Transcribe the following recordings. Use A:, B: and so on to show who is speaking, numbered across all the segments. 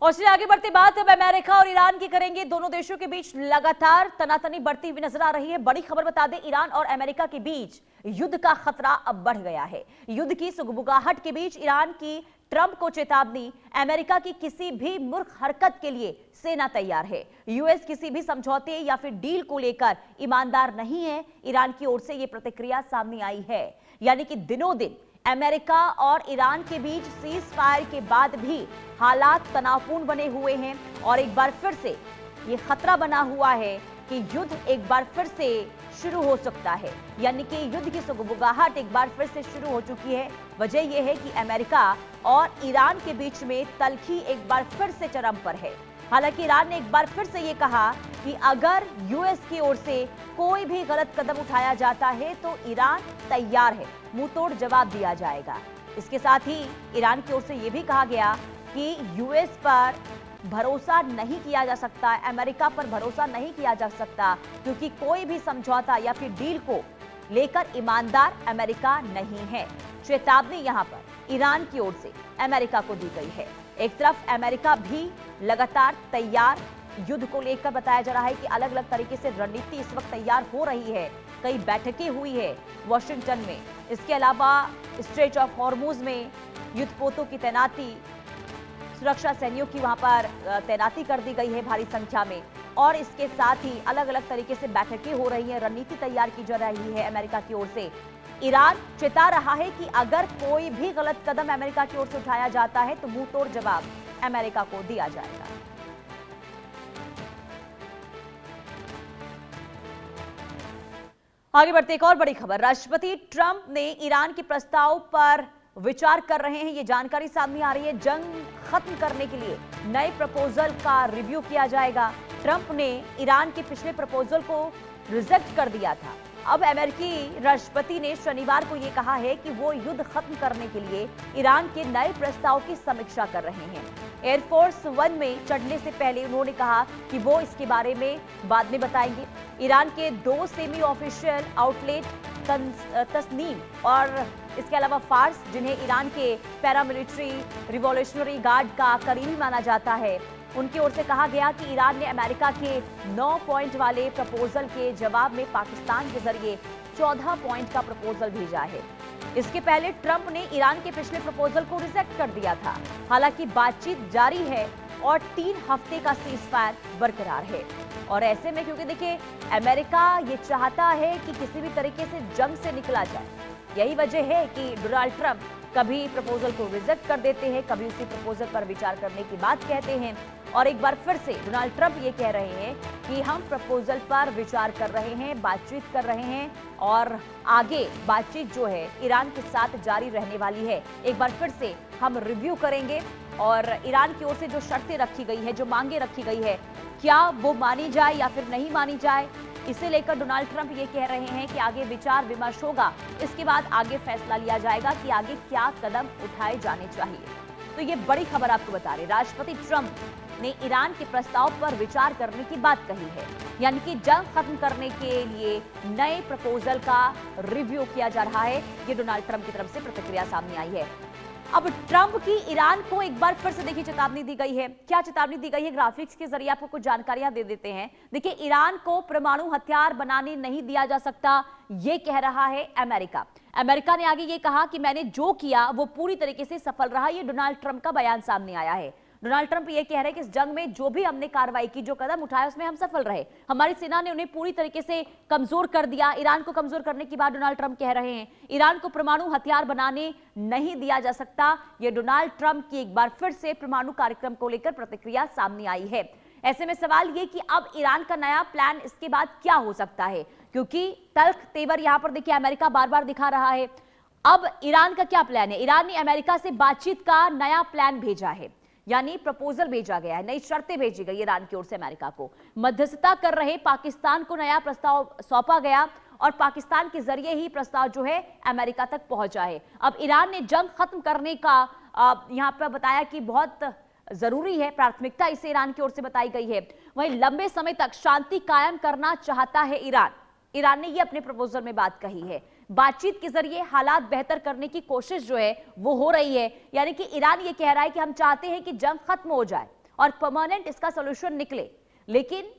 A: और चलिए आगे बढ़ते बात अब अमेरिका और ईरान की करेंगे। दोनों देशों के बीच लगातार तनातनी बढ़ती हुई नजर आ रही है। बड़ी खबर बता दें, ईरान और अमेरिका के बीच युद्ध का खतरा अब बढ़ गया है। युद्ध की सुगबुगाहट के बीच ईरान की ट्रंप को चेतावनी, अमेरिका की किसी भी मूर्ख हरकत के लिए सेना तैयार है। यूएस किसी भी समझौते या फिर डील को लेकर ईमानदार नहीं है। ईरान की ओर से यह प्रतिक्रिया सामने आई है, यानी कि दिनों दिन अमेरिका और ईरान के बीच सीज फायर के बाद भी हालात तनावपूर्ण बने हुए हैं और एक बार फिर से ये खतरा बना हुआ है कि युद्ध एक बार फिर से शुरू हो सकता है, यानी कि युद्ध की सुगबुगाहट एक बार फिर से शुरू हो चुकी है। वजह यह है कि अमेरिका और ईरान के बीच में तल्खी एक बार फिर से चरम पर है। हालांकि ईरान ने एक बार फिर से ये कहा कि अगर यूएस की ओर से कोई भी गलत कदम उठाया जाता है तो ईरान तैयार है, मुंहतोड़ जवाब दिया जाएगा। इसके साथ ही ईरान की ओर से यह भी कहा गया कि यूएस पर भरोसा नहीं किया जा सकता, अमेरिका पर भरोसा नहीं किया जा सकता, क्योंकि कोई भी समझौता या फिर डील को लेकर ईमानदार अमेरिका नहीं है। चेतावनी यहां पर ईरान की ओर से अमेरिका को दी गई है। एक तरफ अमेरिका भी लगातार तैयार, युद्ध को लेकर बताया जा रहा है कि अलग अलग तरीके से रणनीति इस वक्त तैयार हो रही है। कई बैठकें हुई है वॉशिंगटन में। इसके अलावा स्ट्रेट ऑफ हॉर्मुज में युद्धपोतों की तैनाती, सुरक्षा सैनिकों की वहां पर तैनाती कर दी गई है भारी संख्या में। और इसके साथ ही अलग अलग तरीके से बैठकें हो रही हैं, रणनीति तैयार की जा रही है अमेरिका की ओर से। ईरान चेता रहा है कि अगर कोई भी गलत कदम अमेरिका की ओर से उठाया जाता है तो मुंहतोड़ जवाब अमेरिका को दिया जाएगा। आगे बढ़ते एक और बड़ी खबर, राष्ट्रपति ट्रंप ने ईरान के प्रस्ताव पर विचार कर रहे हैं। ये जानकारी सामने आ रही है। जंग खत्म करने के लिए नए प्रपोजल का रिव्यू किया जाएगा। ट्रंप ने ईरान के पिछले प्रपोजल को रिजेक्ट कर दिया था। अब अमेरिकी राष्ट्रपति ने शनिवार को यह कहा है कि वो युद्ध खत्म करने के लिए ईरान के नए प्रस्ताव की समीक्षा कर रहे हैं। एयरफोर्स वन में चढ़ने से पहले उन्होंने कहा कि वो इसके बारे में बाद में बताएंगे। ईरान के 2 सेमी ऑफिशियल आउटलेट तस्नीम और इसके अलावा फार्स, जिन्हें ईरान के पैरामिलिट्री रिवॉल्यूशनरी गार्ड का करीबी माना जाता है, उनकी ओर से कहा गया कि ईरान ने अमेरिका के 9 पॉइंट वाले प्रपोजल के जवाब में पाकिस्तान के जरिए 14 पॉइंट का प्रपोजल भेजा है। इसके पहले ट्रंप ने ईरान के पिछले प्रपोजल को रिजेक्ट कर दिया था। हालांकि बातचीत जारी है और 3 हफ्ते का सीज फायर बरकरार है। और ऐसे में क्योंकि देखिए अमेरिका ये चाहता है कि किसी भी तरीके से जंग से निकला जाए, यही वजह है कि डोनाल्ड ट्रंप कभी प्रपोजल को रिजेक्ट कर देते हैं, कभी उसी प्रपोजल पर विचार करने की बात कहते हैं। और एक बार फिर से डोनाल्ड ट्रंप ये कह रहे हैं कि हम प्रपोजल पर विचार कर रहे हैं, बातचीत कर रहे हैं और आगे बातचीत जो है ईरान के साथ जारी रहने वाली है। एक बार फिर से हम रिव्यू करेंगे और ईरान की ओर से जो शर्तें रखी गई है, जो मांगे रखी गई है, क्या वो मानी जाए या फिर नहीं मानी जाए, इसे लेकर डोनाल्ड ट्रंप ये कह रहे हैं कि आगे विचार विमर्श होगा। इसके बाद आगे फैसला लिया जाएगा कि आगे क्या कदम उठाए जाने चाहिए। तो ये बड़ी खबर आपको बता रहे, राष्ट्रपति ट्रंप ने ईरान के प्रस्ताव पर विचार करने की बात कही है, यानी कि जंग खत्म करने के लिए नए प्रपोजल का रिव्यू किया जा रहा है। ये डोनाल्ड ट्रंप की तरफ से प्रतिक्रिया सामने आई है। अब ट्रंप की ईरान को एक बार फिर से देखिए चेतावनी दी गई है। क्या चेतावनी दी गई है, ग्राफिक्स के जरिए आपको कुछ जानकारियां दे देते हैं। देखिए, ईरान को परमाणु हथियार बनाने नहीं दिया जा सकता, ये कह रहा है अमेरिका। अमेरिका ने आगे ये कहा कि मैंने जो किया वो पूरी तरीके से सफल रहा। ये डोनाल्ड ट्रंप का बयान सामने आया है। डोनाल्ड ट्रंप ये कह रहे हैं कि इस जंग में जो भी हमने कार्रवाई की, जो कदम उठाया, उसमें हम सफल रहे। हमारी सेना ने उन्हें पूरी तरीके से कमजोर कर दिया। ईरान को कमजोर करने के बाद डोनाल्ड ट्रंप कह रहे हैं ईरान को परमाणु हथियार बनाने नहीं दिया जा सकता। ये डोनाल्ड ट्रंप की एक बार फिर से परमाणु कार्यक्रम को लेकर प्रतिक्रिया सामने आई है। ऐसे में सवाल ये कि अब ईरान का नया प्लान इसके बाद क्या हो सकता है, क्योंकि तल्ख तेवर यहां पर देखिए अमेरिका बार बार दिखा रहा है। अब ईरान का क्या प्लान है? ईरान ने अमेरिका से बातचीत का नया प्लान भेजा है, यानी प्रपोजल भेजा गया है, नई शर्तें भेजी गई ईरान की ओर से अमेरिका को। मध्यस्थता कर रहे पाकिस्तान को नया प्रस्ताव सौंपा गया और पाकिस्तान के जरिए ही प्रस्ताव जो है अमेरिका तक पहुंचा है। अब ईरान ने जंग खत्म करने का यहां पर बताया कि बहुत जरूरी है, प्राथमिकता इसे ईरान की ओर से बताई गई है। वहीं लंबे समय तक शांति कायम करना चाहता है ईरान। ईरान ने ये अपने प्रपोजल में बात कही है। बातचीत के जरिए हालात बेहतर करने की कोशिश जो है वो हो रही है, यानी कि ईरान ये कह रहा है कि हम चाहते हैं कि जंग खत्म हो जाए और परमानेंट इसका सोल्यूशन निकले। लेकिन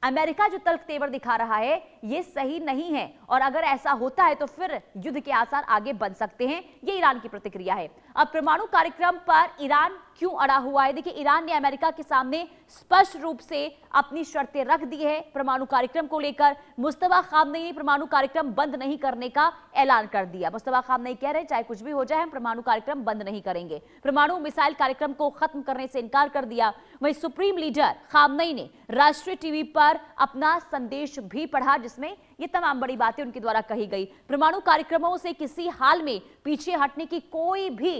A: अमेरिका जो तल्ख तेवर दिखा रहा है ये सही नहीं है, और अगर ऐसा होता है तो फिर युद्ध के आसार आगे बन सकते हैं। ये ईरान की प्रतिक्रिया है। अब परमाणु कार्यक्रम पर ईरान क्यों अड़ा हुआ है? देखिए, ईरान ने अमेरिका के सामने स्पष्ट रूप से अपनी शर्तें रख दी है परमाणु कार्यक्रम को लेकर। मुस्तफा खामनेई ने परमाणु कार्यक्रम बंद नहीं करने का ऐलान कर दिया। मुस्तफा खामनेई कह रहे हैं चाहे कुछ भी हो जाए हम परमाणु कार्यक्रम बंद नहीं करेंगे। परमाणु मिसाइल कार्यक्रम को खत्म करने से इनकार कर दिया। वहीं सुप्रीम लीडर खामनेई ने राष्ट्रीय टीवी पर अपना संदेश भी पढ़ा जिसमें ये तमाम बड़ी बातें उनके द्वारा कही गई। परमाणु कार्यक्रमों से किसी हाल में पीछे हटने की कोई भी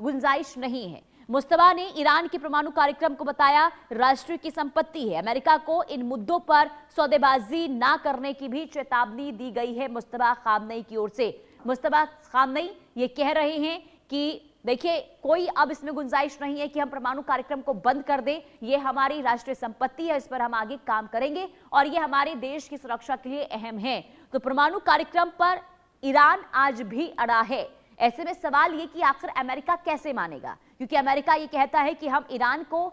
A: गुंजाइश नहीं है। मुस्तफा ने ईरान के परमाणु कार्यक्रम को बताया राष्ट्र की संपत्ति है। अमेरिका को इन मुद्दों पर सौदेबाजी ना करने की भी चेतावनी दी गई है मुस्तफा खामनेई की ओर से। मुस्तफा खामनेई ये कह रहे हैं कि देखिए, कोई अब इसमें गुंजाइश नहीं है कि हम परमाणु कार्यक्रम को बंद कर दें। ये हमारी राष्ट्रीय संपत्ति है, इस पर हम आगे काम करेंगे और ये हमारे देश की सुरक्षा के लिए अहम है। तो परमाणु कार्यक्रम पर ईरान आज भी अड़ा है। ऐसे में सवाल ये कि आखिर अमेरिका कैसे मानेगा, क्योंकि अमेरिका ये कहता है कि हम ईरान को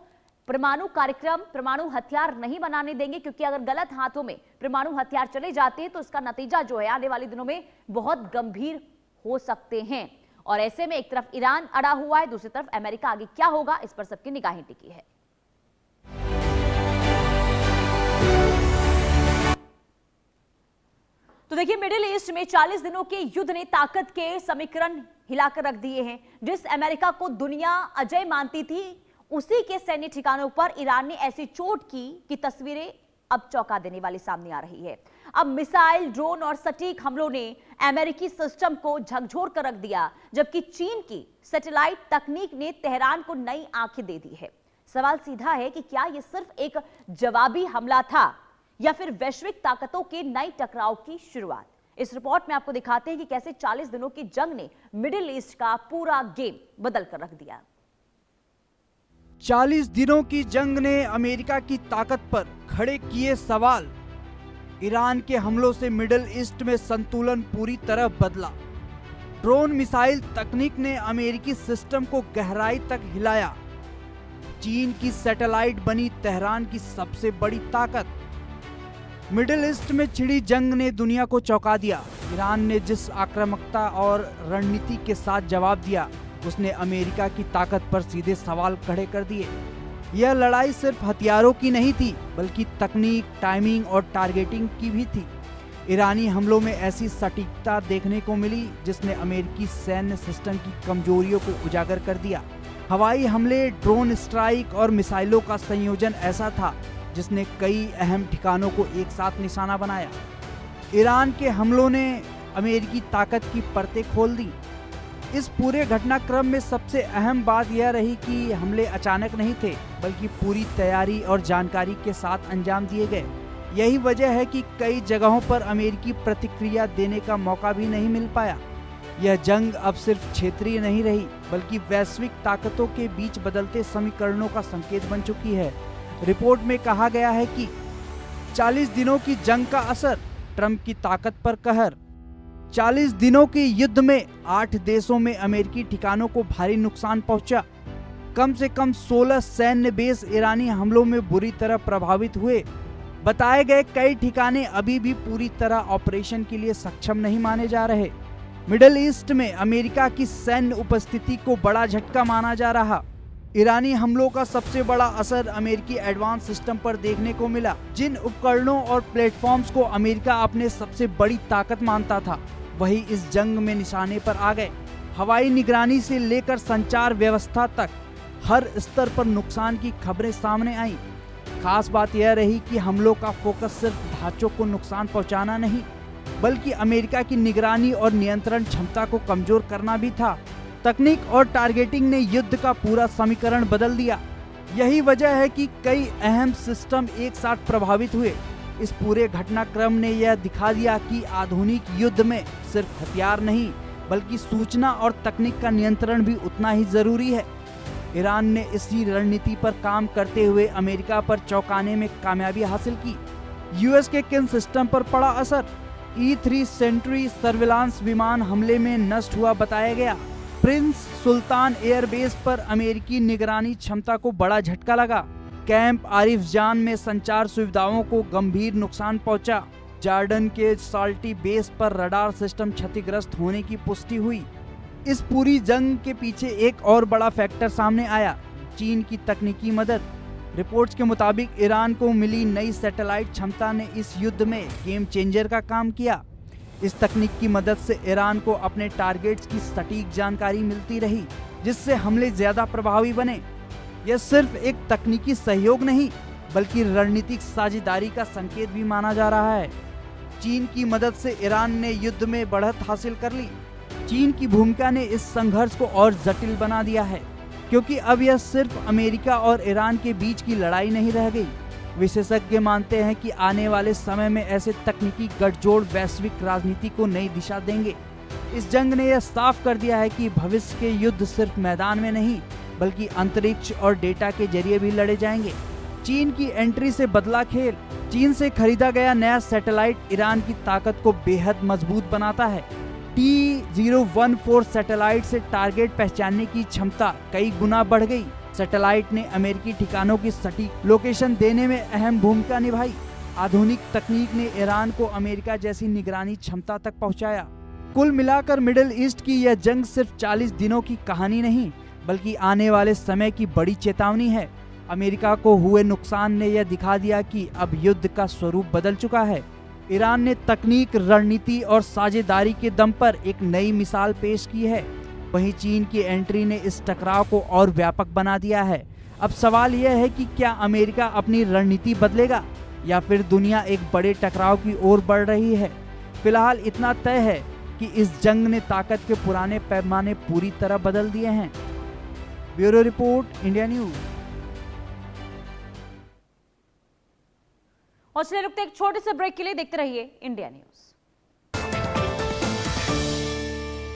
A: परमाणु कार्यक्रम, परमाणु हथियार नहीं बनाने देंगे, क्योंकि अगर गलत हाथों में परमाणु हथियार चले जाते हैं तो इसका नतीजा जो है आने वाले दिनों में बहुत गंभीर हो सकते हैं। और ऐसे में एक तरफ ईरान अड़ा हुआ है, दूसरी तरफ अमेरिका आगे क्या होगा इस पर सबकी निगाहें टिकी है। तो देखिए, मिडिल ईस्ट में 40 दिनों के युद्ध ने ताकत के समीकरण हिलाकर रख दिए हैं। जिस अमेरिका को दुनिया अजय मानती थी उसी के सैन्य ठिकानों पर ईरान ने ऐसी चोट की कि तस्वीरें अब चौंका देने वाली सामने आ रही है। अब मिसाइल, ड्रोन और सटीक हमलों ने अमेरिकी सिस्टम को झकझोर कर रख दिया, जबकि चीन की सैटेलाइट तकनीक ने तेहरान को नई आंखें दे दी है। सवाल सीधा है कि क्या यह सिर्फ एक जवाबी हमला था या फिर वैश्विक ताकतों के नए टकराव की शुरुआत? इस रिपोर्ट में आपको दिखाते हैं कि कैसे 40 दिनों की जंग ने मिडिल ईस्ट का पूरा गेम बदल कर रख दिया।
B: 40 दिनों की जंग ने अमेरिका की ताकत पर खड़े किए सवाल। ईरान के हमलों से मिडिल ईस्ट में संतुलन पूरी तरह बदला। ड्रोन मिसाइल तकनीक ने अमेरिकी सिस्टम को गहराई तक हिलाया। चीन की सैटेलाइट बनी तेहरान की सबसे बड़ी ताकत। मिडिल ईस्ट में छिड़ी जंग ने दुनिया को चौंका दिया। ईरान ने जिस आक्रामकता और रणनीति के साथ जवाब दिया उसने अमेरिका की ताकत पर सीधे सवाल खड़े कर दिए। यह लड़ाई सिर्फ हथियारों की नहीं थी बल्कि तकनीक, टाइमिंग और टारगेटिंग की भी थी। ईरानी हमलों में ऐसी सटीकता देखने को मिली जिसने अमेरिकी सैन्य सिस्टम की कमजोरियों को उजागर कर दिया। हवाई हमले, ड्रोन स्ट्राइक और मिसाइलों का संयोजन ऐसा था जिसने कई अहम ठिकानों को एक साथ निशाना बनाया। ईरान के हमलों ने अमेरिकी ताकत की परतें खोल दी। इस पूरे घटनाक्रम में सबसे अहम बात यह रही कि हमले अचानक नहीं थे बल्कि पूरी तैयारी और जानकारी के साथ अंजाम दिए गए। यही वजह है कि कई जगहों पर अमेरिकी प्रतिक्रिया देने का मौका भी नहीं मिल पाया। यह जंग अब सिर्फ क्षेत्रीय नहीं रही बल्कि वैश्विक ताकतों के बीच बदलते समीकरणों का संकेत बन चुकी है। रिपोर्ट में कहा गया है कि 40 दिनों की जंग का असर, ट्रंप की ताकत पर कहर। 40 दिनों के युद्ध में 8 देशों में अमेरिकी ठिकानों को भारी नुकसान पहुंचा। कम से कम 16 सैन्य बेस ईरानी हमलों में बुरी तरह प्रभावित हुए। बताए गए कई ठिकाने अभी भी पूरी तरह ऑपरेशन के लिए सक्षम नहीं माने जा रहे। मिडिल ईस्ट में अमेरिका की सैन्य उपस्थिति को बड़ा झटका माना जा रहा। ईरानी हमलों का सबसे बड़ा असर अमेरिकी एडवांस सिस्टम पर देखने को मिला। जिन उपकरणों और प्लेटफॉर्म्स को अमेरिका अपने सबसे बड़ी ताकत मानता था वही इस जंग में निशाने पर आ गए। हवाई निगरानी से लेकर संचार व्यवस्था तक हर स्तर पर नुकसान की खबरें सामने आईं। खास बात यह रही कि हमलों का फोकस सिर्फ ढांचों को नुकसान पहुंचाना नहीं बल्कि अमेरिका की निगरानी और नियंत्रण क्षमता को कमजोर करना भी था। तकनीक और टारगेटिंग ने युद्ध का पूरा समीकरण बदल दिया। यही वजह है कि कई अहम सिस्टम एक साथ प्रभावित हुए। इस पूरे घटनाक्रम ने यह दिखा दिया कि आधुनिक युद्ध में सिर्फ हथियार नहीं बल्कि सूचना और तकनीक का नियंत्रण भी उतना ही जरूरी है। ईरान ने इसी रणनीति पर काम करते हुए अमेरिका पर चौंकाने में कामयाबी हासिल की। यूएस के किन सिस्टम पर पड़ा असर? E-3 सेंट्री सर्विलांस विमान हमले में नष्ट हुआ बताया गया। प्रिंस सुल्तान एयरबेस पर अमेरिकी निगरानी क्षमता को बड़ा झटका लगा। कैंप आरिफ जान में संचार सुविधाओं को गंभीर नुकसान पहुंचा। जॉर्डन के साल्टी बेस पर रडार सिस्टम क्षतिग्रस्त होने की पुष्टि हुई। इस पूरी जंग के पीछे एक और बड़ा फैक्टर सामने आया, चीन की तकनीकी मदद। रिपोर्ट्स के मुताबिक ईरान को मिली नई सैटेलाइट क्षमता ने इस युद्ध में गेम चेंजर का काम किया। इस तकनीक की मदद से ईरान को अपने टारगेट्स की सटीक जानकारी मिलती रही, जिससे हमले ज्यादा प्रभावी बने। यह सिर्फ एक तकनीकी सहयोग नहीं, बल्कि रणनीतिक साझेदारी का संकेत भी माना जा रहा है। चीन की मदद से ईरान ने युद्ध में बढ़त हासिल कर ली। चीन की भूमिका ने इस संघर्ष को और जटिल बना दिया है, क्योंकि अब यह सिर्फ अमेरिका और ईरान के बीच की लड़ाई नहीं रह गई। विशेषज्ञ मानते हैं कि आने वाले समय में ऐसे तकनीकी गठजोड़ वैश्विक राजनीति को नई दिशा देंगे। इस जंग ने यह साफ कर दिया है कि भविष्य के युद्ध सिर्फ मैदान में नहीं, बल्कि अंतरिक्ष और डेटा के जरिए भी लड़े जाएंगे। चीन की एंट्री से बदला खेल। चीन से खरीदा गया नया सैटेलाइट ईरान की ताकत को बेहद मजबूत बनाता है। T014 सैटेलाइट से टारगेट पहचानने की क्षमता कई गुना बढ़ गई। सैटेलाइट ने अमेरिकी ठिकानों की सटीक लोकेशन देने में अहम भूमिका निभाई। आधुनिक तकनीक ने ईरान को अमेरिका जैसी निगरानी क्षमता तक पहुंचाया। कुल मिलाकर मिडिल ईस्ट की यह जंग सिर्फ 40 दिनों की कहानी नहीं, बल्कि आने वाले समय की बड़ी चेतावनी है। अमेरिका को हुए नुकसान ने यह दिखा दिया कि अब युद्ध का स्वरूप बदल चुका है। ईरान ने तकनीक, रणनीति और साझेदारी के दम पर एक नई मिसाल पेश की है। वहीं चीन की एंट्री ने इस टकराव को और व्यापक बना दिया है। अब सवाल यह है कि क्या अमेरिका अपनी रणनीति बदलेगा या फिर दुनिया एक बड़े टकराव की ओर बढ़ रही है। फिलहाल इतना तय है कि इस जंग ने ताकत के पुराने पैमाने पूरी तरह बदल दिए हैं। Bureau report, India news.
A: और चलिए रुकते एक छोटे से ब्रेक के लिए, देखते रहिए इंडिया न्यूज।